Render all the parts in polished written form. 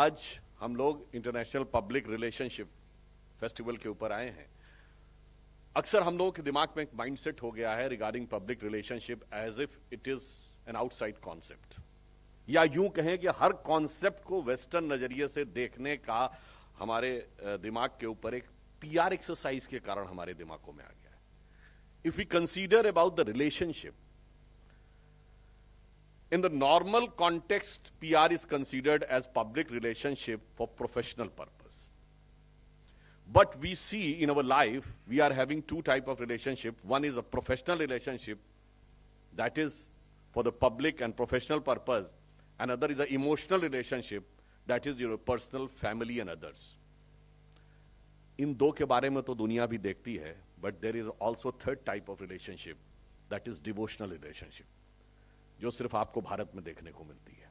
आज हम लोग इंटरनेशनल पब्लिक रिलेशनशिप फेस्टिवल के ऊपर आए हैं। अक्सर हम लोगों के दिमाग में एक माइंडसेट हो गया है regarding public relationship as if it is an outside concept, या यूं कहें कि हर कॉन्सेप्ट को वेस्टर्न नजरिए से देखने का हमारे दिमाग के ऊपर एक पीआर एक्सरसाइज के कारण हमारे दिमागों में आ गया है। If we consider about the relationship in the normal context, PR is considered as public relationship for professional purpose. But we see in our life, we are having two type of relationship. One is a professional relationship that is for the public and professional purpose. Another is an emotional relationship that is your personal, family and others. इन दो के बारे में तो दुनिया भी देखती है, but there is also third type of relationship that is devotional relationship. जो सिर्फ आपको भारत में देखने को मिलती है।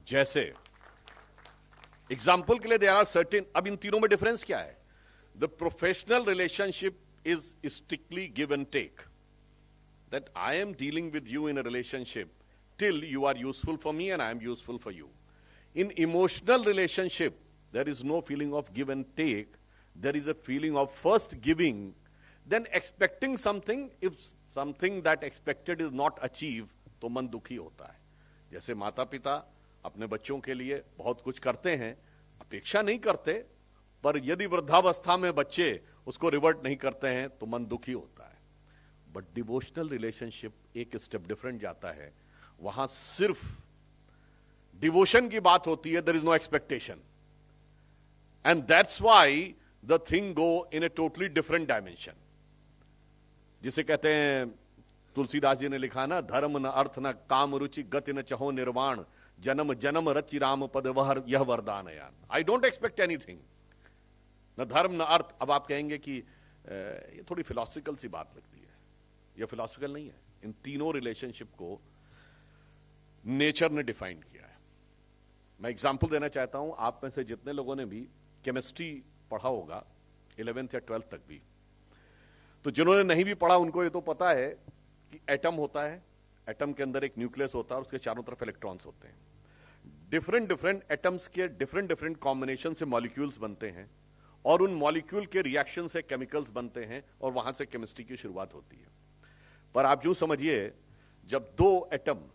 जैसे एग्जाम्पल के लिए देयर आर सर्टेन, अब इन तीनों में डिफरेंस क्या है? The professional relationship is strictly give and take, that I am dealing with you in a relationship till you are useful for me and I am useful for you. In emotional relationship there is no feeling of give and take, there is a feeling of first giving, then expecting something. If something that expected is not achieve तो मन दुखी होता है। जैसे माता पिता अपने बच्चों के लिए बहुत कुछ करते हैं, अपेक्षा नहीं करते, पर यदि वृद्धावस्था में बच्चे उसको रिवर्ट नहीं करते हैं तो मन दुखी होता है। बट डिवोशनल रिलेशनशिप एक स्टेप डिफरेंट जाता है। वहां सिर्फ डिवोशन की बात होती है, there is no expectation, and that's why the thing go in a totally different dimension. जिसे कहते हैं, तुलसीदास जी ने लिखा ना, धर्म न अर्थ न काम रुचि गति न चहो निर्वाण, जन्म जन्म रचि राम पद वह यह वरदान यान। आई डोंट एक्सपेक्ट एनीथिंग, न धर्म न अर्थ। अब आप कहेंगे कि ये थोड़ी फिलोसफिकल सी बात लगती है। ये फिलोसफिकल नहीं है। इन तीनों रिलेशनशिप को नेचर ने डिफाइन किया है। मैं एग्जाम्पल देना चाहता हूं। आप में से जितने लोगों ने भी केमिस्ट्री पढ़ा होगा 11th या 12th तक भी, तो जिन्होंने नहीं भी पढ़ा उनको ये तो पता है कि एटम होता है, एटम के अंदर एक न्यूक्लियस होता है और उसके चारों तरफ इलेक्ट्रॉन्स होते हैं। डिफरेंट डिफरेंट एटम्स के डिफरेंट डिफरेंट कॉम्बिनेशन से मॉलिक्यूल्स बनते हैं और उन मॉलिक्यूल के रिएक्शन से केमिकल्स बनते हैं और वहां से केमिस्ट्री की शुरुआत होती है। पर आप यूं समझिए, जब दो एटम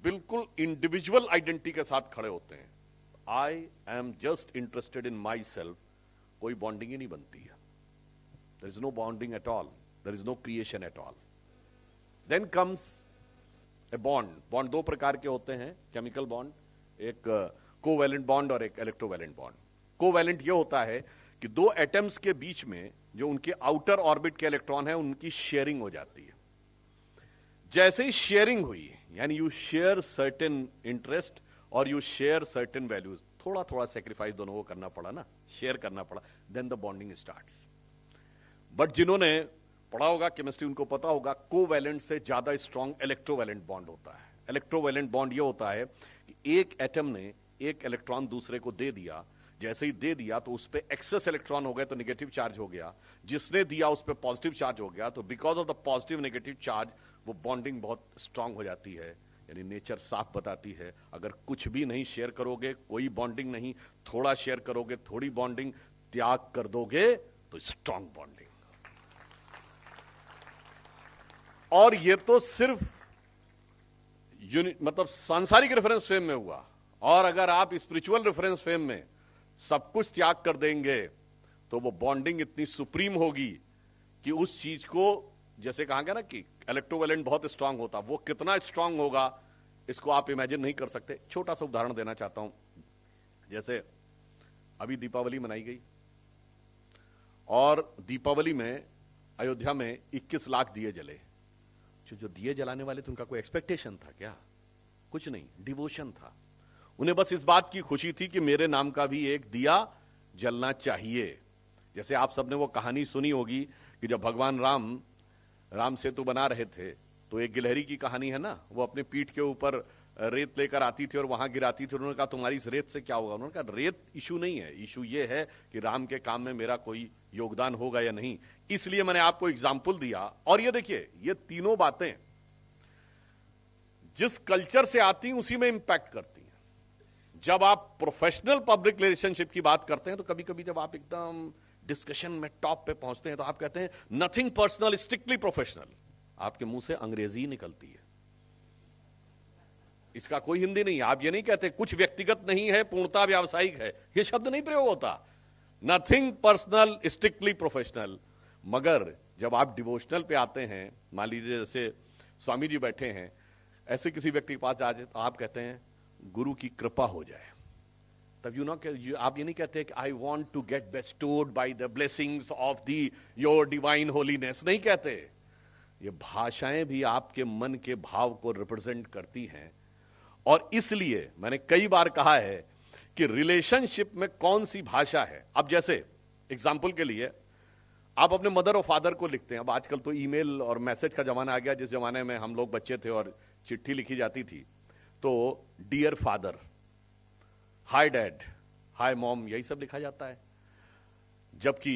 बिल्कुल इंडिविजुअल आइडेंटिटी के साथ खड़े होते हैं, I am just interested in my self, कोई बॉन्डिंग ही नहीं बनती है। There is no bonding at all. There is no creation at all. Then comes a bond. Bond दो प्रकार के होते हैं, केमिकल बॉन्ड, एक कोवैलेंट बॉन्ड और एक इलेक्ट्रोवैलेंट बॉन्ड। कोवैलेंट ये होता है कि दो एटम्स के बीच में जो उनके आउटर ऑर्बिट के इलेक्ट्रॉन है उनकी शेयरिंग हो जाती है। जैसे ही शेयरिंग हुई, यानी यू शेयर सर्टेन इंटरेस्ट और यू शेयर सर्टेन वैल्यूज, थोड़ा थोड़ा सेक्रीफाइस दोनों को करना पड़ा ना, शेयर करना पड़ा, then the bonding starts. But जिन्होंने पढ़ा होगा केमिस्ट्री उनको पता होगा, कोवैलेंट से ज्यादा स्ट्रॉन्ग इलेक्ट्रोवैलेंट बॉन्ड होता है। इलेक्ट्रोवैलेंट बॉन्ड ये होता है कि एक एटम ने एक इलेक्ट्रॉन दूसरे को दे दिया, जैसे ही दे दिया तो उस पर एक्सेस इलेक्ट्रॉन हो गए तो नेगेटिव चार्ज हो गया, जिसने दिया उस पर पॉजिटिव चार्ज हो गया, तो because of the positive negative charge वो बॉन्डिंग बहुत स्ट्रांग हो जाती है। यानी नेचर साफ बताती है, अगर कुछ भी नहीं शेयर करोगे कोई बॉन्डिंग नहीं, थोड़ा शेयर करोगे थोड़ी बॉन्डिंग, त्याग कर दोगे तो स्ट्रांग बॉन्डिंग। और ये तो सिर्फ मतलब सांसारिक रेफरेंस फ्रेम में हुआ, और अगर आप स्पिरिचुअल रेफरेंस फ्रेम में सब कुछ त्याग कर देंगे तो वो बॉन्डिंग इतनी सुप्रीम होगी कि उस चीज को, जैसे कहा गया ना कि इलेक्ट्रोवैलेंट बहुत स्ट्रांग होता, वो कितना स्ट्रांग होगा इसको आप इमेजिन नहीं कर सकते। छोटा सा उदाहरण देना चाहता हूं। जैसे अभी दीपावली मनाई गई और दीपावली में अयोध्या में 21 लाख दिए जले। जो दिए जलाने वाले थे उनका कोई एक्सपेक्टेशन था क्या? कुछ नहीं, डिवोशन था। उन्हें बस इस बात की खुशी थी कि मेरे नाम का भी एक दिया जलना चाहिए। जैसे आप सबने वो कहानी सुनी होगी कि जब भगवान राम सेतु बना रहे थे तो एक गिलहरी की कहानी है ना, वो अपने पीठ के ऊपर रेत लेकर आती थी और वहां गिराती थी। उन्होंने कहा तुम्हारी इस रेत से क्या होगा? उन्होंने कहा रेत इशू नहीं है, इशू ये है कि राम के काम में मेरा कोई योगदान होगा या नहीं। इसलिए मैंने आपको एग्जाम्पल दिया। और ये देखिए, ये तीनों बातें जिस कल्चर से आती हैं उसी में इंपैक्ट करती हैं। जब आप प्रोफेशनल पब्लिक रिलेशनशिप की बात करते हैं तो कभी कभी जब आप एकदम डिस्कशन में टॉप पे पहुंचते हैं तो आप कहते हैं नथिंग पर्सनल, स्ट्रिक्टली प्रोफेशनल। आपके मुंह से अंग्रेजी निकलती है, इसका कोई हिंदी नहीं। आप ये नहीं कहते कुछ व्यक्तिगत नहीं है, पूर्णता व्यावसायिक है, ये शब्द नहीं प्रयोग होता। Nothing personal, strictly professional. मगर जब आप डिवोशनल पे आते हैं, मान लीजिए जैसे स्वामी जी बैठे हैं, ऐसे किसी व्यक्ति के पास आ जाए तो आप कहते हैं गुरु की कृपा हो जाए। तब आप ये नहीं कहते कि I want to get bestowed by the blessings of the your divine holiness, नहीं कहते। ये भाषाएं भी आपके मन के भाव को रिप्रेजेंट करती हैं। और इसलिए मैंने कई बार कहा है कि रिलेशनशिप में कौन सी भाषा है। अब जैसे एग्जाम्पल के लिए आप अपने मदर और फादर को लिखते हैं। अब आजकल तो ईमेल और मैसेज का जमाना आ गया। जिस जमाने में हम लोग बच्चे थे और चिट्ठी लिखी जाती थी तो dear father, hi dad, hi mom, यही सब लिखा जाता है। जबकि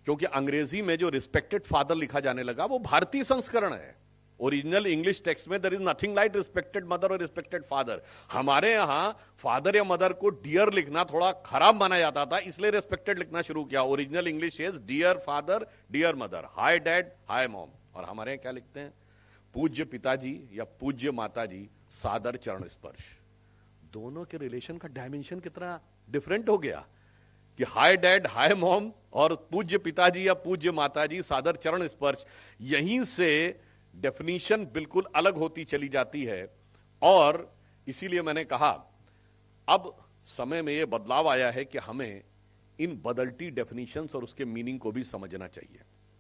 क्योंकि अंग्रेजी में जो रिस्पेक्टेड फादर लिखा जाने लगा वो भारतीय संस्करण है। ओरिजिनल इंग्लिश टेक्स्ट में there is nothing like respected mother और रिस्पेक्टेड फादर। हमारे यहां फादर या मदर को डियर लिखना थोड़ा खराब माना जाता था, इसलिए रिस्पेक्टेड लिखना शुरू किया। Original English is dear father, dear mother, hi dad, hi mom. और हमारे यहां क्या लिखते हैं? पूज्य पिताजी या पूज्य माताजी, सादर चरण स्पर्श। दोनों के रिलेशन का डायमेंशन कितना डिफरेंट हो गया कि हाय डैड, हाय मॉम और पूज्य पिताजी या पूज्य माताजी, सादर चरण स्पर्श। यहीं से डेफिनीशन बिल्कुल अलग होती चली जाती है। और इसीलिए मैंने कहा अब समय में यह बदलाव आया है कि हमें इन बदलती डेफिनीशंस और उसके मीनिंग को भी समझना चाहिए।